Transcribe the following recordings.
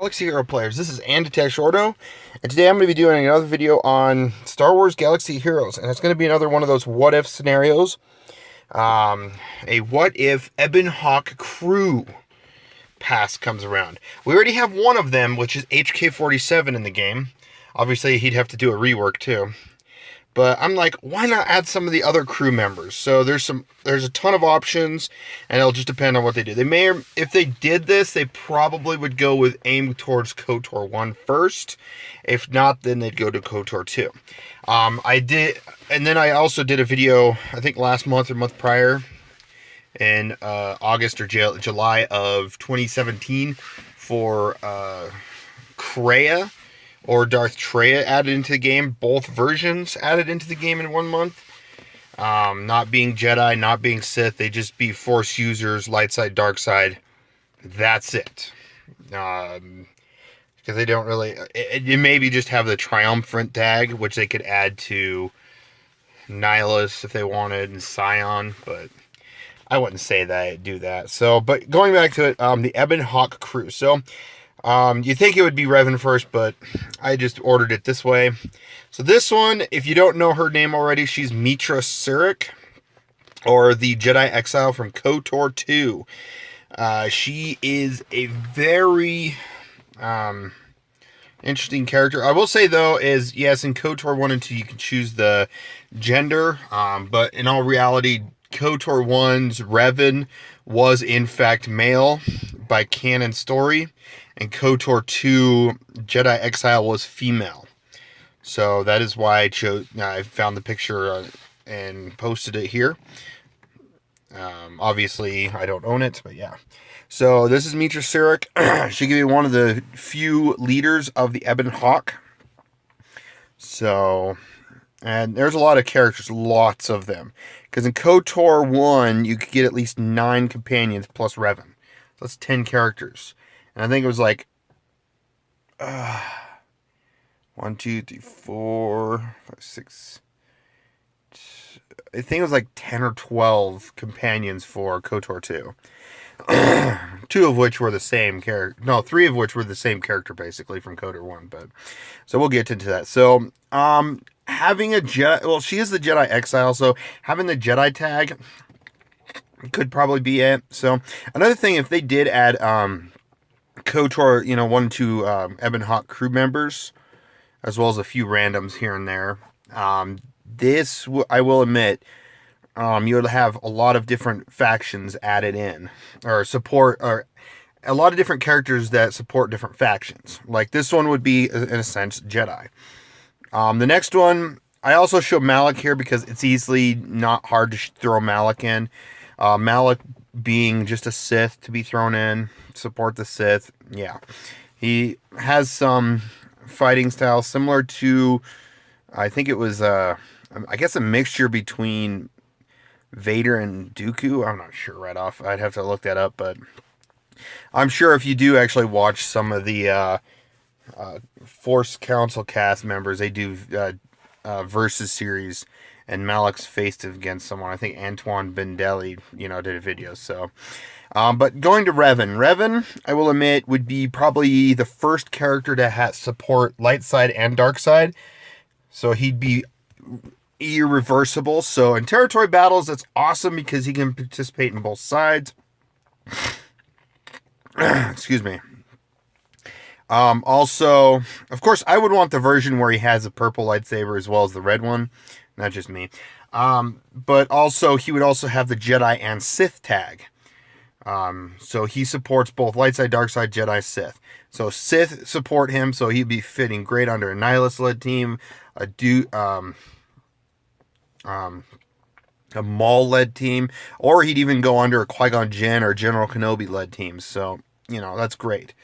Galaxy Hero players, this is Anton, and today I'm going to be doing another video on Star Wars Galaxy Heroes, and it's going to be another one of those what-if scenarios. A what-if Ebon Hawk Crew pass comes around. We already have one of them, which is HK-47 in the game. Obviously, he'd have to do a rework too. But I'm like, why not add some of the other crew members? So there's a ton of options, and it'll just depend on what they do. They may, if they did this, they probably would go with aim towards KOTOR 1 first. If not, then they'd go to KOTOR 2. And then I also did a video, I think last month or month prior, in August or July of 2017 for Kreia or Darth Treya added into the game. Both versions added into the game in 1 month. Not being Jedi, not being Sith. They just be Force users, light side, dark side. That's it. Because they don't really... It maybe just have the triumphant tag, which they could add to Nihilus if they wanted, and Scion, but I wouldn't say that, do that. So, but going back to it, the Ebon Hawk Crew. So, you think it would be Revan first, but I just ordered it this way. So this one, if you don't know her name already, she's Mira Ability, or the Jedi Exile from KOTOR 2. She is a very interesting character. I will say, though, is, yes, in KOTOR 1 and 2, you can choose the gender, but in all reality, KOTOR 1's Revan was, in fact, male by canon story. And KOTOR 2 Jedi Exile was female. So that is why I found the picture and posted it here. Obviously, I don't own it, but yeah. So this is Mira Ability. She could be one of the few leaders of the Ebon Hawk. So, and there's a lot of characters, lots of them. Because in KOTOR 1, you could get at least 9 companions plus Revan. So that's 10 characters. And I think it was like 1, 2, 3, 4, 5, 6. I think it was like 10 or 12 companions for KOTOR 2. 2 of which were the same character. No, 3 of which were the same character basically from KOTOR 1. But so we'll get into that. So having a Jedi, well, she is the Jedi Exile, so having the Jedi tag could probably be it. So another thing, if they did add KOTOR, 1 and 2 Ebon Hawk crew members, as well as a few randoms here and there. This, I will admit, you'll have a lot of different factions added in, or a lot of different characters that support different factions. Like this one would be, in a sense, Jedi. The next one, I also show Malik here because it's easily not hard to throw Malik in. Malik being just a Sith to be thrown in, support the Sith. Yeah, he has some fighting style similar to, I think it was I guess a mixture between Vader and Dooku. I'm not sure right off. I'd have to look that up, but I'm sure if you do actually watch some of the Force Council cast members, they do versus series, and Malik's faced against someone. I think Antoine Bendelli, did a video. So, but going to Revan, I will admit, would be probably the first character to support light side and dark side. So he'd be irreversible. So in territory battles, that's awesome because he can participate in both sides. Excuse me. Also, of course, I would want the version where he has a purple lightsaber as well as the red one. Not just me. But also, he would also have the Jedi and Sith tag. So he supports both light side, dark side, Jedi, Sith. So Sith support him, so he'd be fitting great under a Nihilus-led team, a Maul-led team, or he'd even go under a Qui-Gon Jinn or General Kenobi-led team. So, that's great.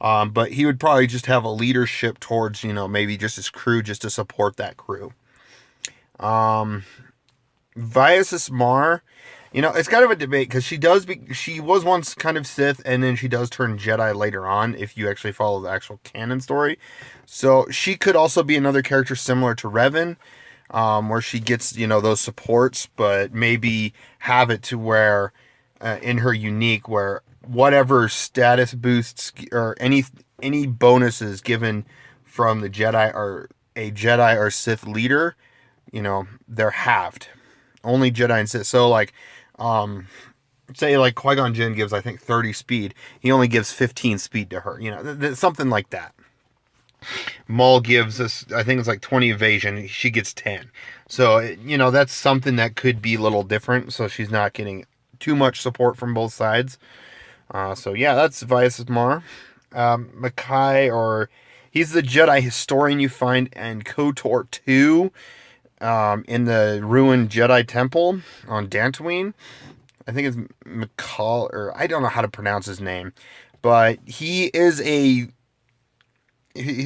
But he would probably just have a leadership towards, maybe just his crew, just to support that crew. Viasis Mar, it's kind of a debate because she was once kind of Sith, and then she does turn Jedi later on if you actually follow the actual canon story. So she could also be another character similar to Revan, where she gets, those supports, but maybe have it to where in her unique, where whatever status boosts or any bonuses given from the Jedi or a Jedi or Sith leader, you know, they're halved. Only Jedi and Sith. So like, say like Qui-Gon Jinn gives, I think, 30 speed. He only gives 15 speed to her. You know, something like that. Maul gives us, I think it's like 20 evasion. She gets 10. So, you know, that's something that could be a little different. So she's not getting too much support from both sides. So yeah, that's Vias Mar. Makai, or he's the Jedi historian you find in KOTOR 2, in the ruined Jedi temple on Dantooine. I think it's McCall, or I don't know how to pronounce his name, but he is he's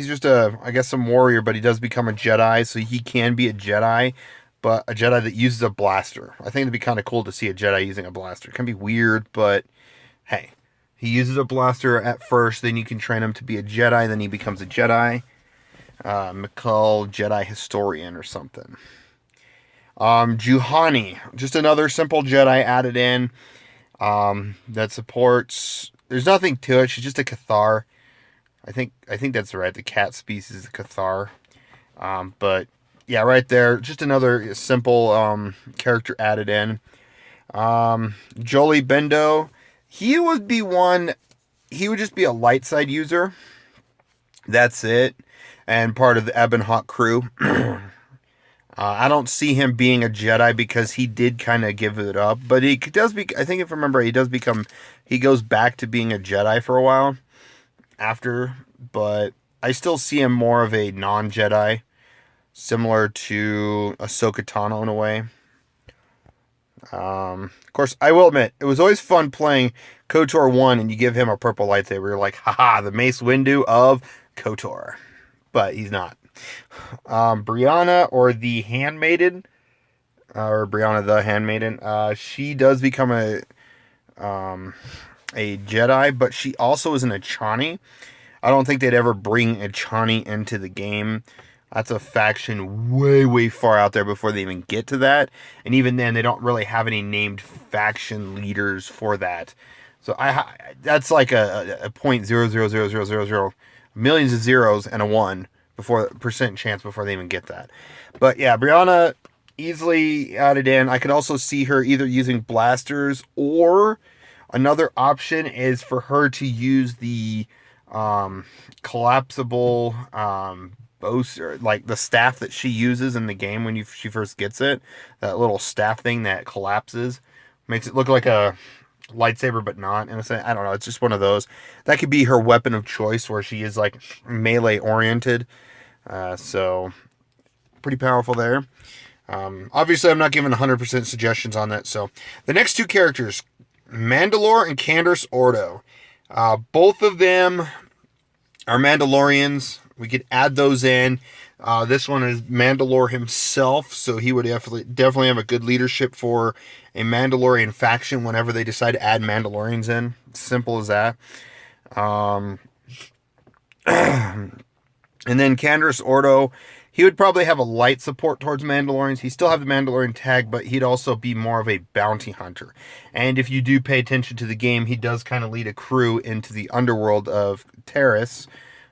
just I guess some warrior, but he does become a Jedi, so he can be a Jedi, but a Jedi that uses a blaster. I think it'd be kind of cool to see a Jedi using a blaster. It can be weird, but hey, he uses a blaster at first, then you can train him to be a Jedi, then he becomes a Jedi. McCall, Jedi historian or something. Juhani, just another simple Jedi added in, that supports, there's nothing to it, she's just a KOTOR. I think that's right, the cat species is a KOTOR. But yeah, right there, just another simple character added in. Jolie Bendo, he would just be a light side user. That's it. And part of the Ebon Hawk Crew. I don't see him being a Jedi because he did kind of give it up. But he does I think if I remember, he goes back to being a Jedi for a while after. But I still see him more of a non-Jedi, similar to Ahsoka Tano in a way. Of course, I will admit, it was always fun playing KOTOR 1 and you give him a purple lightsaber. You're like, haha, the Mace Windu of KOTOR. But he's not. Brianna, or the Handmaiden, or Brianna the Handmaiden, she does become a Jedi, but she also is an Achani. I don't think they'd ever bring Achani into the game. That's a faction way, way far out there before they even get to that. And even then, they don't really have any named faction leaders for that. So that's like a 0.00000 millions of zeros and a 1 percent chance before they even get that. But yeah, Brianna easily added in. I could also see her either using blasters, or another option is for her to use the collapsible or like the staff that she uses in the game when she first gets it. That little staff thing that collapses, makes it look like a lightsaber but not, in a sense. I don't know, it's just one of those. That could be her weapon of choice, where she is like melee oriented. So pretty powerful there. Obviously I'm not giving 100% suggestions on that. So the next two characters, Mandalore and Candace Ordo, both of them are Mandalorians. We could add those in. This one is Mandalore himself, so he would definitely have a good leadership for a Mandalorian faction whenever they decide to add Mandalorians in. Simple as that. And then Candace Ordo, he would probably have a light support towards Mandalorians. He still have the Mandalorian tag, but he'd also be more of a bounty hunter. And if you do pay attention to the game, he does kind of lead a crew into the underworld of Terrace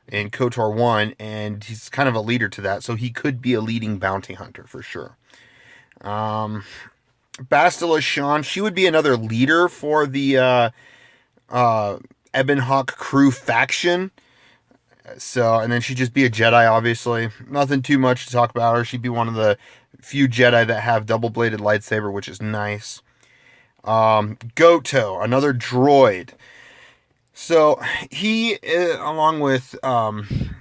in KOTOR 1, and he's kind of a leader to that, so he could be a leading bounty hunter for sure. Bastila Shan, she would be another leader for the Ebon Hawk Crew faction. So, and then she'd just be a Jedi, obviously. Nothing too much to talk about her. She'd be one of the few Jedi that have double-bladed lightsaber, which is nice. Goato, another droid. So, he, along with HK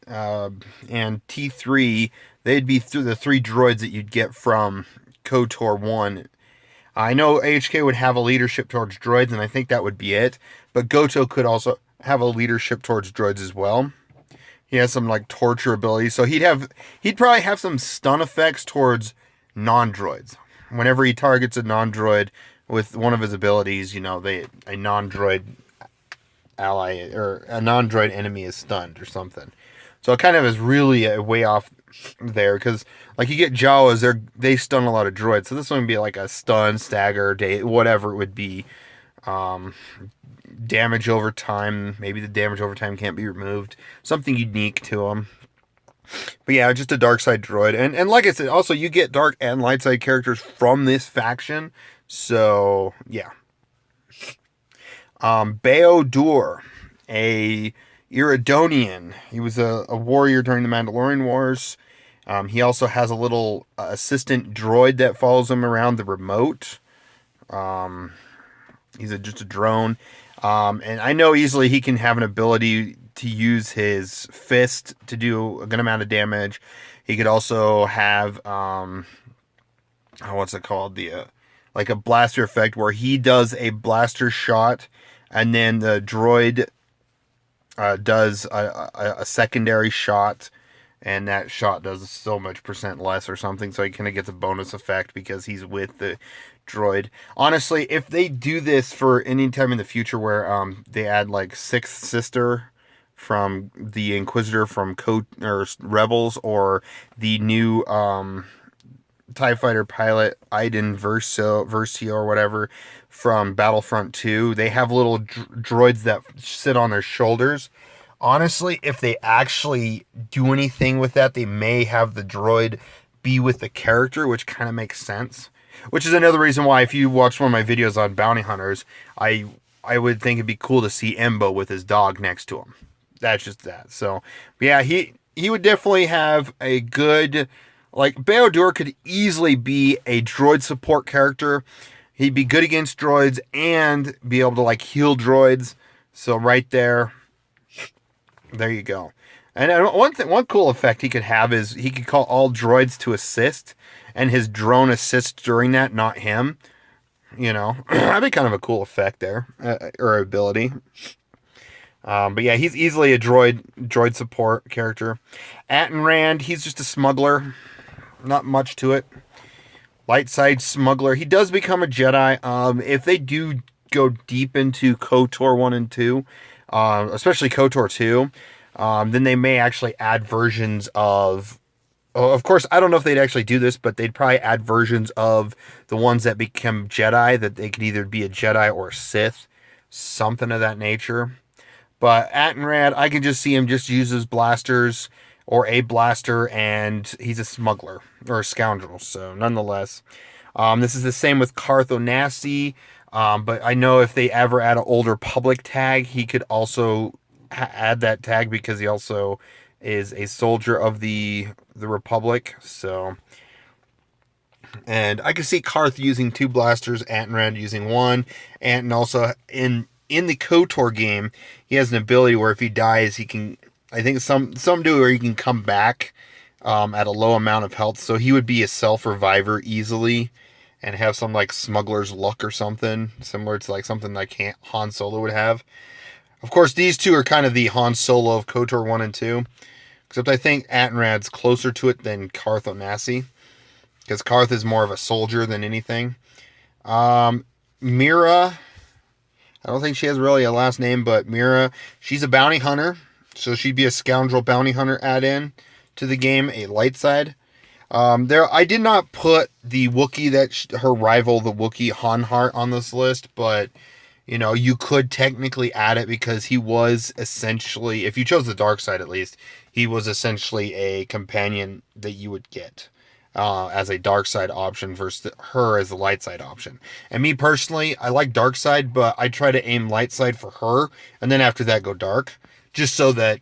and T3, they'd be through the 3 droids that you'd get from KOTOR 1. I know HK would have a leadership towards droids, and I think that would be it. But Goato could also have a leadership towards droids as well. He has some like torture abilities, so he'd probably have some stun effects towards non-droids. Whenever he targets a non-droid with one of his abilities, you know, a non-droid ally or a non-droid enemy is stunned or something. So it kind of is really a way off there, because like you get Jawas, they stun a lot of droids, so this one would be like a stun, stagger, whatever it would be. Damage over time. Maybe the damage over time can't be removed. Something unique to him. But yeah, just a dark side droid. And like I said, also you get dark and light side characters from this faction. So yeah. Beodur, a Iridonian. He was a warrior during the Mandalorian Wars. He also has a little assistant droid that follows him around the remote. He's just a drone. And I know easily he can have an ability to use his fist to do a good amount of damage. He could also have, what's it called? Like a blaster effect where he does a blaster shot and then the droid does a secondary shot, and that shot does so much % less or something, so he kind of gets a bonus effect because he's with the droid. Honestly, if they do this for any time in the future where they add like Sixth Sister from the Inquisitor from Rebels, or the new TIE Fighter pilot Iden Versio or whatever from Battlefront 2, they have little droids that sit on their shoulders. Honestly, if they actually do anything with that, they may have the droid be with the character, which kind of makes sense. Which is another reason why, if you watch one of my videos on bounty hunters, I would think it'd be cool to see Embo with his dog next to him. That's just that. So, yeah, he would definitely have a good... Like, Beodur could easily be a droid support character. He'd be good against droids and be able to, like, heal droids. So, right there you go. And one cool effect he could have is he could call all droids to assist, and his drone assists during that, not him. You know, that'd be kind of a cool effect there, or ability. But yeah, he's easily a droid support character. Anton Rand, he's just a smuggler. Not much to it. Light side smuggler. He does become a Jedi. If they do go deep into KOTOR 1 and 2, especially KOTOR 2, then they may actually add versions of... Of course, I don't know if they'd actually do this, but they'd probably add versions of the ones that become Jedi, that they could either be a Jedi or a Sith. Something of that nature. But Anton Rand, I can just see him just use his blasters... or a blaster, and he's a smuggler, or a scoundrel, so nonetheless. This is the same with Carth Onasi, but I know if they ever add an Old Republic tag, he could also add that tag, because he also is a soldier of the Republic, so... And I can see Carth using 2 blasters, Anton Rand using 1, and also, in the KOTOR game, he has an ability where if he dies, he can... I think some do where he can come back at a low amount of health. So he would be a self-reviver easily and have some like smuggler's luck or something. Similar to like something like Han Solo would have. Of course, these two are kind of the Han Solo of KOTOR 1 and 2. Except I think Anton Rand's closer to it than Carth Onasi. Because Carth is more of a soldier than anything. Mira. I don't think she has really a last name, but Mira. She's a bounty hunter. So she'd be a scoundrel bounty hunter add-in to the game, a light side. I did not put the Wookie her rival, the Wookie Hanhart, on this list, but you know, you could technically add it because he was essentially, if you chose the dark side at least, he was essentially a companion that you would get as a dark side option versus her as a light side option. And me personally, I like dark side, but I try to aim light side for her, and then after that go dark. Just so that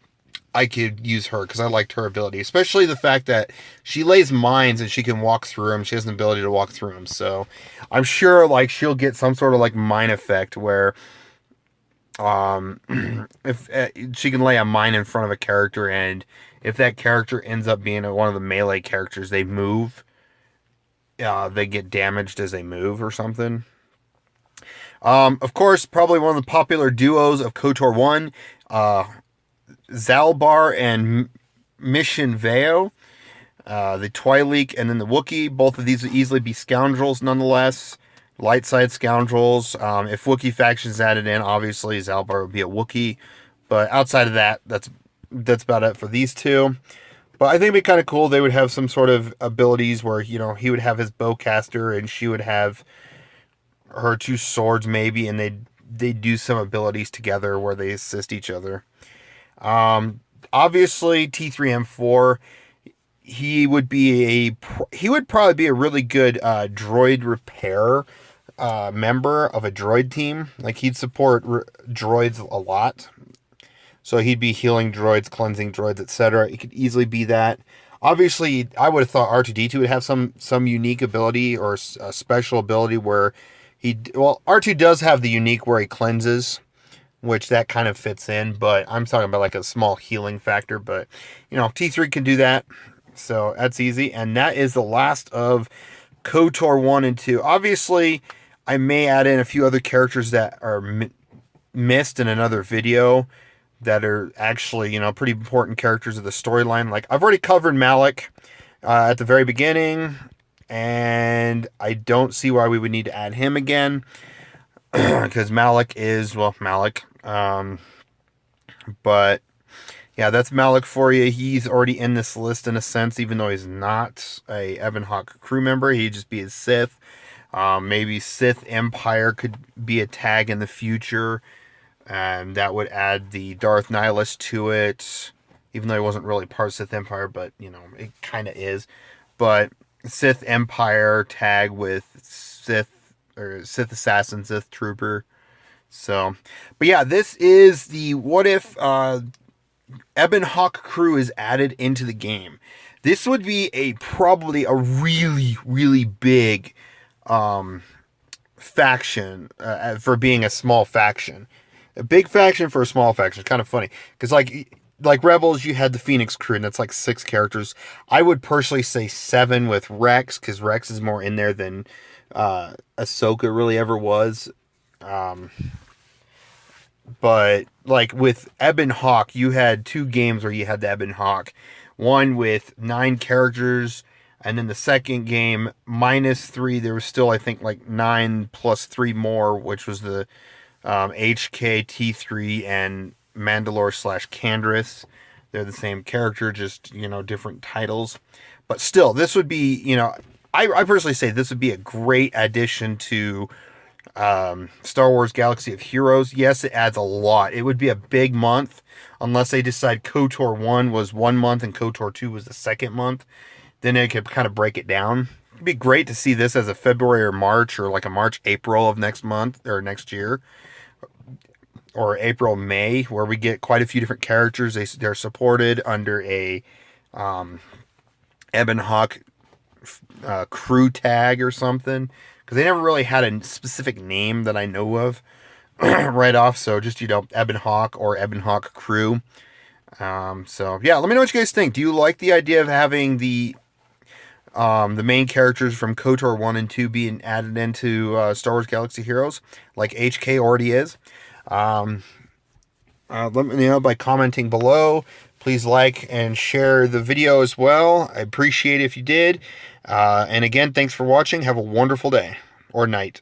I could use her, because I liked her ability. Especially the fact that she lays mines and she can walk through them. She has an ability to walk through them. So I'm sure like she'll get some sort of like mine effect where if she can lay a mine in front of a character, and if that character ends up being one of the melee characters, they move. They get damaged as they move or something. Of course, probably one of the popular duos of KOTOR 1, Zalbar and Mission Veo, the Twi'lek, and then the Wookiee. Both of these would easily be scoundrels nonetheless. Light side scoundrels. If Wookiee faction's added in, obviously Zalbar would be a Wookiee. But outside of that, that's about it for these two. But I think it'd be kind of cool. They would have some sort of abilities where, you know, he would have his bowcaster and she would have her two swords maybe, and they do some abilities together where they assist each other. Obviously T3M4, he would probably be a really good droid repair member of a droid team. Like, he'd support droids a lot. So he'd be healing droids, cleansing droids, etc. It could easily be that. Obviously, I would have thought R2-D2 would have some unique ability or a special ability where R2 does have the unique where he cleanses, which that kind of fits in, but I'm talking about like a small healing factor. But, T3 can do that, so that's easy. And that is the last of KOTOR 1 and 2. Obviously, I may add in a few other characters that are missed in another video that are actually, pretty important characters of the storyline. Like, I've already covered Malik at the very beginning, and I don't see why we would need to add him again, because Malik is, Malik. But, yeah, that's Malik for you. He's already in this list in a sense, even though he's not a Ebon Hawk Crew member. He'd just be a Sith. Maybe Sith Empire could be a tag in the future. And that would add the Darth Nihilus to it, even though he wasn't really part of Sith Empire, but, it kind of is. But Sith Empire tag with Sith Assassin, Sith Trooper. So, but yeah, this is the what if Ebon Hawk Crew is added into the game. This would be probably a really, really big faction for being a small faction. A big faction for a small faction. It's kind of funny. Because, like Rebels, you had the Phoenix Crew, and that's like 6 characters. I would personally say 7 with Rex, because Rex is more in there than Ahsoka really ever was. But, like, with Ebon Hawk, you had 2 games where you had the Ebon Hawk. One with 9 characters, and then the second game, -3. There was still, I think, like 9 plus 3 more, which was the HK, T3, and Mandalore / Canderous. They're the same character, just, different titles. But still, this would be, I personally say this would be a great addition to Star Wars Galaxy of Heroes. Yes, it adds a lot. It would be a big month, unless they decide KOTOR 1 was 1 month and KOTOR 2 was the second month. Then they could kind of break it down. It'd be great to see this as a February or March, or like a March, April of next month, or next year. Or April, May, where we get quite a few different characters. They're supported under a Ebon Hawk Crew tag or something, because they never really had a specific name that I know of right off. So just, Ebon Hawk or Ebon Hawk Crew. So yeah, let me know what you guys think. Do you like the idea of having the main characters from KOTOR 1 and 2 being added into Star Wars Galaxy Heroes, like HK already is? Let me know by commenting below. Please like and share the video as well. I appreciate it if you did. And again, thanks for watching. Have a wonderful day or night.